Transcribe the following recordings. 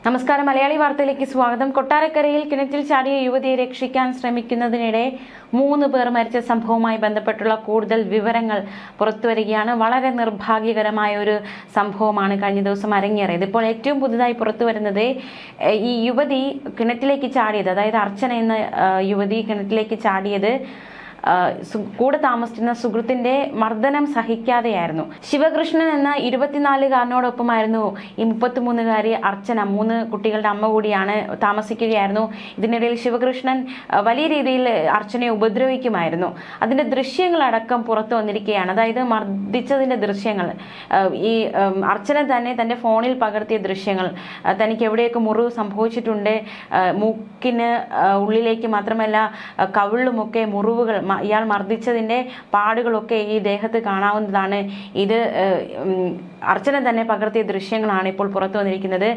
നമസ്കാരം. മലയാളി വാർത്തയിലേക്ക് സ്വാഗതം. കൊട്ടാരക്കരയിൽ കിണറ്റിൽ ചാടിയ യുവതിയെ രക്ഷിക്കാൻ ശ്രമിക്കുന്നതിനിടെ 3 പേർ മരിച്ച സംഭവവുമായി ബന്ധപ്പെട്ടുള്ള കൂടുതൽ വിവരങ്ങൾ പുറത്തുവരികയാണ്. വളരെ നിർഭാഗ്യകരമായ ഒരു സംഭവമാണ് കഴിഞ്ഞ ദിവസം അരങ്ങേറിയത്. ഇപ്പോൾ ഏറ്റവും പുതുതായി പുറത്തുവരുന്നത് ഈ യുവതി കിണറ്റിലേക്ക് ചാടിയത്, അതായത് അർച്ചന എന്ന യുവതി കിണറ്റിലേക്ക് ചാടിയത് കൂടെ താമസിക്കുന്ന സുഹൃത്തിന്റെ മർദ്ദനം സഹിക്കാതെയായിരുന്നു. ശിവകൃഷ്ണൻ എന്ന 24-കാരനോടൊപ്പമായിരുന്നു ഈ 33-കാരി അർച്ചന. 3 കുട്ടികളുടെ അമ്മ കൂടിയാണ്, താമസിക്കുകയായിരുന്നു. ഇതിനിടയിൽ ശിവകൃഷ്ണൻ വലിയ രീതിയിൽ അർച്ചനയെ ഉപദ്രവിക്കുമായിരുന്നു. അതിന്റെ ദൃശ്യങ്ങളടക്കം പുറത്തു വന്നിരിക്കുകയാണ്. അതായത് മർദ്ദിച്ചതിന്റെ ദൃശ്യങ്ങൾ, ഈ അർച്ചന തന്നെ തന്റെ ഫോണിൽ പകർത്തിയ ദൃശ്യങ്ങൾ, തനിക്ക് എവിടെയൊക്കെ മുറിവ് സംഭവിച്ചിട്ടുണ്ട്, മൂക്കിന് ഉള്ളിലേക്ക് മാത്രമല്ല കവിളിലുമൊക്കെ മുറിവുകൾ, ഇയാൾ മർദ്ദിച്ചതിന്റെ പാടുകളൊക്കെ ഈ ദേഹത്ത് കാണാവുന്നതാണ്. ഇത് അർച്ചന തന്നെ പകർത്തിയ ദൃശ്യങ്ങളാണ് ഇപ്പോൾ പുറത്തു വന്നിരിക്കുന്നത്.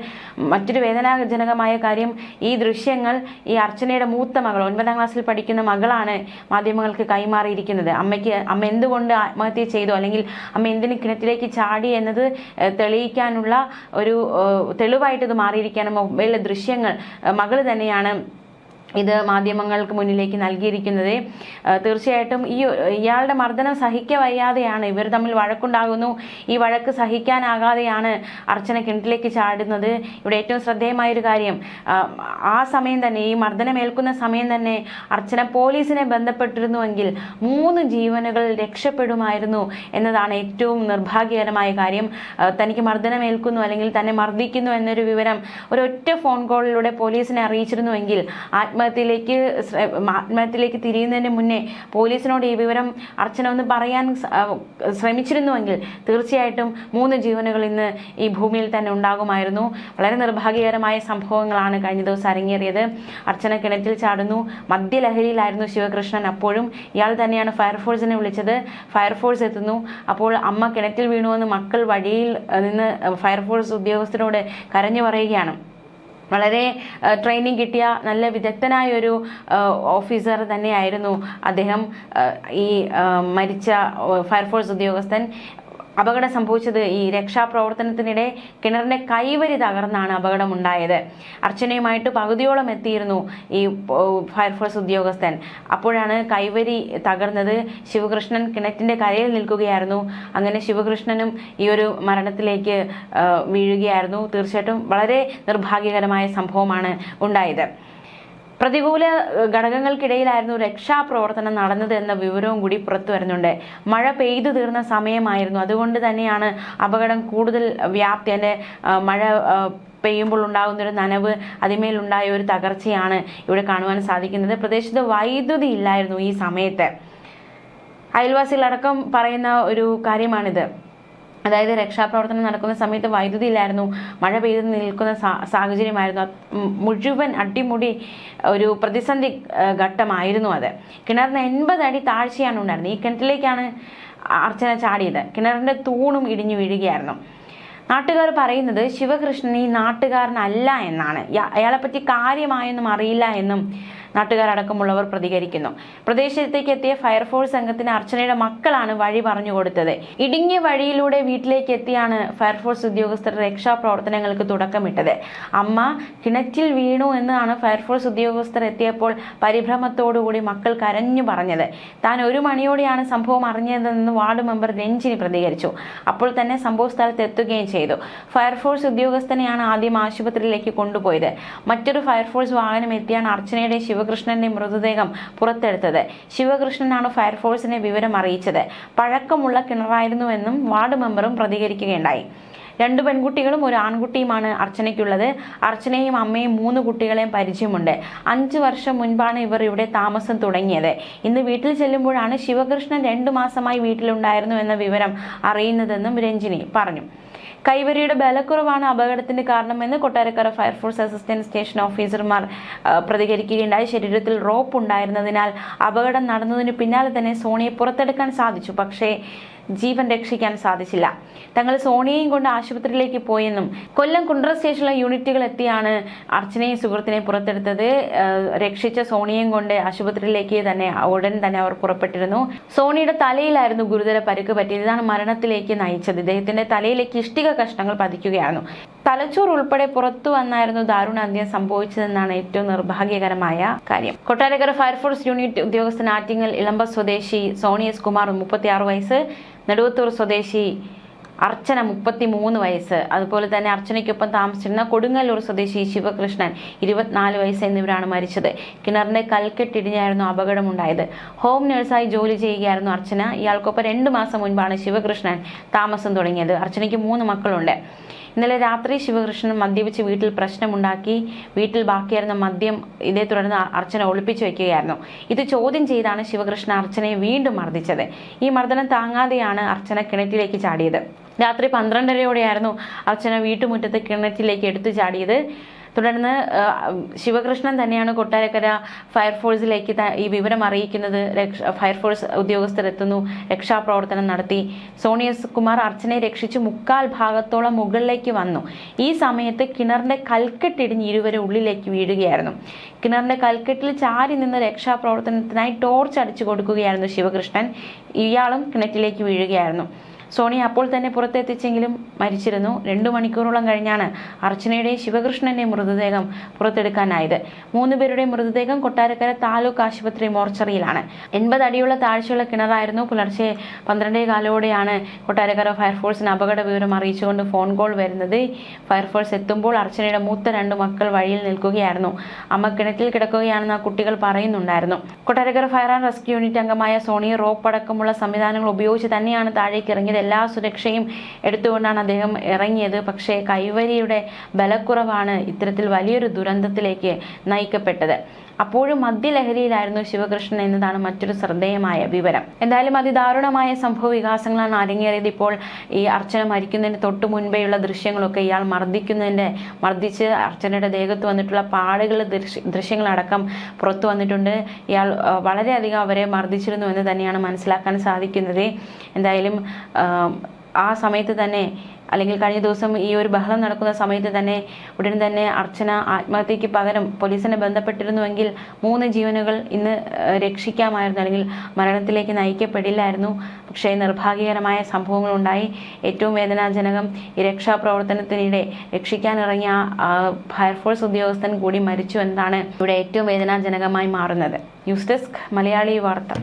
മറ്റൊരു വേദനാജനകമായ കാര്യം, ഈ ദൃശ്യങ്ങൾ ഈ അർച്ചനയുടെ മൂത്ത മകൾ, 9ാം ക്ലാസ്സിൽ പഠിക്കുന്ന മകളാണ് മാധ്യമങ്ങൾക്ക് കൈമാറിയിരിക്കുന്നത്. അമ്മ എന്തുകൊണ്ട് ആത്മഹത്യ ചെയ്തു, അല്ലെങ്കിൽ അമ്മ എന്തിന് കിണറ്റിലേക്ക് ചാടി എന്നത് തെളിയിക്കാനുള്ള ഒരു തെളിവായിട്ട് ഇത് മാറിയിരിക്കുകയാണ്. മൊബൈലിലെ ദൃശ്യങ്ങൾ മകൾ തന്നെയാണ് ഇത് മാധ്യമങ്ങൾക്ക് മുന്നിലേക്ക് നൽകിയിരിക്കുന്നത്. തീർച്ചയായിട്ടും ഇയാളുടെ മർദ്ദനം സഹിക്കവയ്യാതെയാണ്, ഇവർ തമ്മിൽ വഴക്കുണ്ടാകുന്നു. ഈ വഴക്ക് സഹിക്കാനാകാതെയാണ് അർച്ചന കിണറ്റിലേക്ക് ചാടുന്നത്. ഇവിടെ ഏറ്റവും ശ്രദ്ധേയമായൊരു കാര്യം, ആ സമയം തന്നെ, ഈ മർദ്ദനമേൽക്കുന്ന സമയം തന്നെ അർച്ചന പോലീസിനെ ബന്ധപ്പെട്ടിരുന്നുവെങ്കിൽ 3 ജീവനുകൾ രക്ഷപ്പെടുമായിരുന്നു എന്നതാണ് ഏറ്റവും നിർഭാഗ്യകരമായ കാര്യം. തനിക്ക് മർദ്ദനമേൽക്കുന്നു അല്ലെങ്കിൽ തന്നെ മർദ്ദിക്കുന്നു എന്നൊരു വിവരം ഒരൊറ്റ ഫോൺ കോളിലൂടെ പോലീസിനെ അറിയിച്ചിരുന്നുവെങ്കിൽ ആത്മഹത്യയിലേക്ക് തിരിയുന്നതിന് മുന്നേ പോലീസിനോട് ഈ വിവരം അർച്ചന ഒന്ന് പറയാൻ ശ്രമിച്ചിരുന്നുവെങ്കിൽ തീർച്ചയായിട്ടും 3 ജീവനുകൾ ഇന്ന് ഈ ഭൂമിയിൽ തന്നെ ഉണ്ടാകുമായിരുന്നു. വളരെ നിർഭാഗ്യകരമായ സംഭവങ്ങളാണ് കഴിഞ്ഞ ദിവസം അരങ്ങേറിയത്. അർച്ചന കിണറ്റിൽ ചാടുന്നു. മദ്യലഹരിയിലായിരുന്നു ശിവകൃഷ്ണൻ. അപ്പോഴും ഇയാൾ തന്നെയാണ് ഫയർഫോഴ്സിനെ വിളിച്ചത്. ഫയർഫോഴ്സ് എത്തുന്നു. അപ്പോൾ അമ്മ കിണറ്റിൽ വീണുവെന്ന് മക്കൾ വഴിയിൽ നിന്ന് ഫയർഫോഴ്സ് ഉദ്യോഗസ്ഥരോട് കരഞ്ഞു പറയുകയാണ്. വളരെ ട്രെയിനിങ് കിട്ടിയ നല്ല വിദഗ്ധനായ ഒരു ഓഫീസർ തന്നെയായിരുന്നു അദ്ദേഹം. ഈ മരിച്ച ഫയർഫോഴ്സ് ഉദ്യോഗസ്ഥൻ. അപകടം സംഭവിച്ചത് ഈ രക്ഷാപ്രവർത്തനത്തിനിടെ കിണറിന്റെ കൈവരി തകർന്നാണ് അപകടം ഉണ്ടായത്. അർച്ചനയുമായിട്ട് പകുതിയോളം എത്തിയിരുന്നു ഈ ഫയർഫോഴ്സ് ഉദ്യോഗസ്ഥൻ. അപ്പോഴാണ് കൈവരി തകർന്നത്. ശിവകൃഷ്ണൻ കിണറ്റിന്റെ കരയിൽ നിൽക്കുകയായിരുന്നു. അങ്ങനെ ശിവകൃഷ്ണനും ഈ ഒരു മരണത്തിലേക്ക് വീഴുകയായിരുന്നു. തീർച്ചയായിട്ടും വളരെ നിർഭാഗ്യകരമായ സംഭവമാണ് ഉണ്ടായത്. പ്രതികൂല ഘടകങ്ങൾക്കിടയിലായിരുന്നു രക്ഷാപ്രവർത്തനം നടന്നത് എന്ന വിവരവും കൂടി പുറത്തു വരുന്നുണ്ട്. മഴ പെയ്തു തീർന്ന സമയമായിരുന്നു. അതുകൊണ്ട് തന്നെയാണ് അപകടം കൂടുതൽ വ്യാപ്തി, അതിൻ്റെ മഴ പെയ്യുമ്പോൾ ഉണ്ടാകുന്നൊരു നനവ്, അതിന്മേലുണ്ടായ ഒരു തകർച്ചയാണ് ഇവിടെ കാണുവാൻ സാധിക്കുന്നത്. പ്രദേശത്ത് വൈദ്യുതി ഇല്ലായിരുന്നു ഈ സമയത്ത്. അയൽവാസികളടക്കം പറയുന്ന ഒരു കാര്യമാണിത്. അതായത് രക്ഷാപ്രവർത്തനം നടക്കുന്ന സമയത്ത് വൈദ്യുതി ഇല്ലായിരുന്നു, മഴ പെയ്ത് നിൽക്കുന്ന സാഹചര്യമായിരുന്നു. മുഴുവൻ അടിമുടി ഒരു പ്രതിസന്ധി ഘട്ടമായിരുന്നു അത്. കിണറിന് 80 അടി താഴ്ചയാണ് ഉണ്ടായിരുന്നത്. ഈ കിണറ്റിലേക്കാണ് അർച്ചന ചാടിയത്. കിണറിന്റെ തൂണും ഇടിഞ്ഞു വീഴുകയായിരുന്നു. നാട്ടുകാർ പറയുന്നത് ശിവകൃഷ്ണൻ ഈ നാട്ടുകാരനല്ല എന്നാണ്. അയാളെപ്പറ്റി കാര്യമായൊന്നും അറിയില്ല എന്നും നാട്ടുകാരടക്കമുള്ളവർ പ്രതികരിക്കുന്നു. പ്രദേശത്തേക്ക് എത്തിയ ഫയർഫോഴ്സ് സംഘത്തിന് അർച്ചനയുടെ മക്കളാണ് വഴി പറഞ്ഞു കൊടുത്തത്. ഇടുങ്ങിയ വഴിയിലൂടെ വീട്ടിലേക്ക് എത്തിയാണ് ഫയർഫോഴ്സ് ഉദ്യോഗസ്ഥർ രക്ഷാപ്രവർത്തനങ്ങൾക്ക് തുടക്കമിട്ടത്. അമ്മ കിണറ്റിൽ വീണു എന്നാണ് ഫയർഫോഴ്സ് ഉദ്യോഗസ്ഥർ എത്തിയപ്പോൾ പരിഭ്രമത്തോടുകൂടി മക്കൾ കരഞ്ഞു പറഞ്ഞത്. താൻ 1 മണിയോടെയാണ് സംഭവം അറിഞ്ഞതെന്ന് വാർഡ് മെമ്പർ രഞ്ജിനി പ്രതികരിച്ചു. അപ്പോൾ തന്നെ സംഭവ സ്ഥലത്ത് എത്തുകയും ചെയ്തു. ഫയർഫോഴ്സ് ഉദ്യോഗസ്ഥനെയാണ് ആദ്യം ആശുപത്രിയിലേക്ക് കൊണ്ടുപോയത്. മറ്റൊരു ഫയർഫോഴ്സ് വാഹനം എത്തിയാണ് അർച്ചനയുടെ ശിവകൃഷ്ണന്റെ മൃതദേഹം പുറത്തെടുത്തത്. ശിവകൃഷ്ണനാണ് ഫയർഫോഴ്സിനെ വിവരം അറിയിച്ചത്. പഴക്കമുള്ള കിണറായിരുന്നുവെന്നും വാർഡ് മെമ്പറും പ്രതികരിക്കുകയുണ്ടായി. 2 പെൺകുട്ടികളും 1 ആൺകുട്ടിയുമാണ് അർച്ചനയ്ക്കുള്ളത്. അർച്ചനയും അമ്മയും 3 കുട്ടികളെയും പരിചയമുണ്ട്. 5 വർഷം മുൻപാണ് ഇവർ ഇവിടെ താമസം തുടങ്ങിയത്. ഇന്ന് വീട്ടിൽ ചെല്ലുമ്പോഴാണ് ശിവകൃഷ്ണൻ 2 മാസമായി വീട്ടിലുണ്ടായിരുന്നു എന്ന വിവരം അറിയുന്നതെന്നും രഞ്ജിനി പറഞ്ഞു. കൈവരിയുടെ ബലക്കുറവാണ് അപകടത്തിന് കാരണമെന്ന് കൊട്ടാരക്കര ഫയർഫോഴ്സ് അസിസ്റ്റന്റ് സ്റ്റേഷൻ ഓഫീസർമാർ പ്രതികരിക്കുകയുണ്ടായി. ശരീരത്തിൽ റോപ്പ് ഉണ്ടായിരുന്നതിനാൽ അപകടം നടന്നതിന് പിന്നാലെ തന്നെ സോണിയെ പുറത്തെടുക്കാൻ സാധിച്ചു. പക്ഷേ ജീവൻ രക്ഷിക്കാൻ സാധിച്ചില്ല. തങ്ങൾ സോണിയയും കൊണ്ട് ആശുപത്രിയിലേക്ക് പോയെന്നും കൊല്ലം കുണ്ട്ര സ്റ്റേഷനിലെ യൂണിറ്റുകൾ എത്തിയാണ് അർച്ചനയും സുഹൃത്തിനെയും പുറത്തെടുത്തത്. രക്ഷിച്ച സോണിയയും കൊണ്ട് ആശുപത്രിയിലേക്ക് ഉടൻ തന്നെ അവർ പുറപ്പെട്ടിരുന്നു. സോണിയുടെ തലയിലായിരുന്നു ഗുരുതര പരിക്ക് പറ്റിയത്. ഇതാണ് മരണത്തിലേക്ക് നയിച്ചത്. ഇദ്ദേഹത്തിന്റെ തലയിലേക്ക് ഇഷ്ടിക കഷ്ണങ്ങൾ പതിക്കുകയായിരുന്നു. തലച്ചോർ ഉൾപ്പെടെ പുറത്തു വന്നായിരുന്നു ദാരുണാന്ത്യം സംഭവിച്ചതെന്നാണ് ഏറ്റവും നിർഭാഗ്യകരമായ കാര്യം. കൊട്ടാരക്കര ഫയർഫോഴ്സ് യൂണിറ്റ് ഉദ്യോഗസ്ഥൻ ആറ്റിങ്ങൽ ഇളമ്പ സ്വദേശി സോണി എസ് കുമാർ 36 വയസ്സ്, നെടുവത്തൂർ സ്വദേശി അർച്ചന 33 വയസ്സ്, അതുപോലെ തന്നെ അർച്ചനയ്ക്കൊപ്പം താമസിച്ചിരുന്ന കൊടുങ്ങല്ലൂർ സ്വദേശി ശിവകൃഷ്ണൻ 24 വയസ്സ് എന്നിവരാണ് മരിച്ചത്. കിണറിന്റെ കൽക്കെട്ടിടിഞ്ഞായിരുന്നു അപകടമുണ്ടായത്. ഹോം നഴ്സായി ജോലി ചെയ്യുകയായിരുന്നു അർച്ചന. ഇയാൾക്കൊപ്പം 2 മാസം മുൻപാണ് ശിവകൃഷ്ണൻ താമസം തുടങ്ങിയത്. അർച്ചനയ്ക്ക് 3 മക്കളുണ്ട്. ഇന്നലെ രാത്രി ശിവകൃഷ്ണൻ മദ്യപിച്ച് വീട്ടിൽ പ്രശ്നമുണ്ടാക്കി. വീട്ടിൽ ബാക്കിയായിരുന്ന മദ്യം ഇതേ തുടർന്ന് അർച്ചന ഒളിപ്പിച്ചു വെക്കുകയായിരുന്നു. ഇത് ചോദ്യം ചെയ്താണ് ശിവകൃഷ്ണൻ അർച്ചനയെ വീണ്ടും മർദ്ദിച്ചത്. ഈ മർദ്ദനം താങ്ങാതെയാണ് അർച്ചന കിണറ്റിലേക്ക് ചാടിയത്. രാത്രി 12:30യോടെയായിരുന്നു അർച്ചന വീട്ടുമുറ്റത്ത് കിണറ്റിലേക്ക് എടുത്തു ചാടിയത്. തുടർന്ന് ശിവകൃഷ്ണൻ തന്നെയാണ് കൊട്ടാരക്കര ഫയർഫോഴ്സിലേക്ക് ഈ വിവരം അറിയിക്കുന്നത്. ഫയർഫോഴ്സ് ഉദ്യോഗസ്ഥരെത്തുന്നു, രക്ഷാപ്രവർത്തനം നടത്തി. സോണി എസ് കുമാർ അർച്ചനയെ രക്ഷിച്ച് 3/4 ഭാഗത്തോളം മുകളിലേക്ക് വന്നു. ഈ സമയത്ത് കിണറിന്റെ കൽക്കെട്ടിടിഞ്ഞ് ഇരുവരും ഉള്ളിലേക്ക് വീഴുകയായിരുന്നു. കിണറിന്റെ കൽക്കെട്ടിൽ ചാരി നിന്ന് രക്ഷാപ്രവർത്തനത്തിനായി ടോർച്ച് അടിച്ചു കൊടുക്കുകയായിരുന്നു ശിവകൃഷ്ണൻ. ഇയാളും കിണറ്റിലേക്ക് വീഴുകയായിരുന്നു. സോണി അപ്പോൾ തന്നെ പുറത്തെത്തിച്ചെങ്കിലും മരിച്ചിരുന്നു. 2 മണിക്കൂറോളം കഴിഞ്ഞാണ് അർച്ചനയുടെയും ശിവകൃഷ്ണന്റെ മൃതദേഹം പുറത്തെടുക്കാനായത്. 3 പേരുടെ മൃതദേഹം കൊട്ടാരക്കര താലൂക്ക് ആശുപത്രി മോർച്ചറിയിലാണ്. 80 അടിയുള്ള താഴ്ചയുള്ള കിണറായിരുന്നു. പുലർച്ചെ 12:15 കൊട്ടാരക്കര ഫയർഫോഴ്സിന് അപകട വിവരം അറിയിച്ചുകൊണ്ട് ഫോൺ കോൾ വരുന്നത്. ഫയർഫോഴ്സ് എത്തുമ്പോൾ അർച്ചനയുടെ മൂത്ത 2 മക്കൾ വഴിയിൽ നിൽക്കുകയായിരുന്നു. അമ്മ കിണറ്റിൽ കിടക്കുകയാണെന്ന് കുട്ടികൾ പറയുന്നുണ്ടായിരുന്നു. Kottarakkara fire and rescue unit അംഗമായ സോണി റോപ്പ് അടക്കമുള്ള സംവിധാനങ്ങൾ ഉപയോഗിച്ച് തന്നെയാണ് താഴേക്ക് ഇറങ്ങിയത്. എല്ലാ സുരക്ഷയും എടുത്തുകൊണ്ടാണ് അദ്ദേഹം ഇറങ്ങിയത്. പക്ഷേ കൈവരിയുടെ ബലക്കുറവാണ് ഇത്തരത്തിൽ വലിയൊരു ദുരന്തത്തിലേക്ക് നയിക്കപ്പെട്ടത്. അപ്പോഴും മദ്യലഹരിയിലായിരുന്നു ശിവകൃഷ്ണൻ എന്നതാണ് മറ്റൊരു ശ്രദ്ധേയമായ വിവരം. എന്തായാലും അതിദാരുണമായ സംഭവ വികാസങ്ങളാണ് അരങ്ങേറിയത്. ഇപ്പോൾ ഈ അർച്ചന മരിക്കുന്നതിന് തൊട്ടു മുൻപേയുള്ള ദൃശ്യങ്ങളൊക്കെ ഇയാൾ മർദ്ദിച്ച് അർച്ചനയുടെ ദേഹത്ത് വന്നിട്ടുള്ള പാടുകളുടെ ദൃശ്യങ്ങളടക്കം പുറത്തു വന്നിട്ടുണ്ട്. ഇയാൾ വളരെയധികം അവരെ മർദ്ദിച്ചിരുന്നു എന്ന് തന്നെയാണ് മനസ്സിലാക്കാൻ സാധിക്കുന്നത്. എന്തായാലും ആ സമയത്ത് തന്നെ, അല്ലെങ്കിൽ കഴിഞ്ഞ ദിവസം ഈ ഒരു ബഹളം നടക്കുന്ന സമയത്ത് തന്നെ ഉടൻ തന്നെ അർച്ചന ആത്മഹത്യക്ക് പകരം പോലീസിനെ ബന്ധപ്പെട്ടിരുന്നുവെങ്കിൽ 3 ജീവനുകൾ ഇന്ന് രക്ഷിക്കാമായിരുന്നു, അല്ലെങ്കിൽ മരണത്തിലേക്ക് നയിക്കപ്പെടില്ലായിരുന്നു. പക്ഷേ നിർഭാഗ്യകരമായ സംഭവങ്ങൾ ഉണ്ടായി. ഏറ്റവും വേദനാജനകം, ഈ രക്ഷാപ്രവർത്തനത്തിനിടെ രക്ഷിക്കാനിറങ്ങിയ ഫയർഫോഴ്സ് ഉദ്യോഗസ്ഥൻ കൂടി മരിച്ചു എന്നതാണ് ഇവിടെ ഏറ്റവും വേദനാജനകമായി മാറുന്നത്. ന്യൂസ് ഡെസ്ക് മലയാളി വാർത്ത.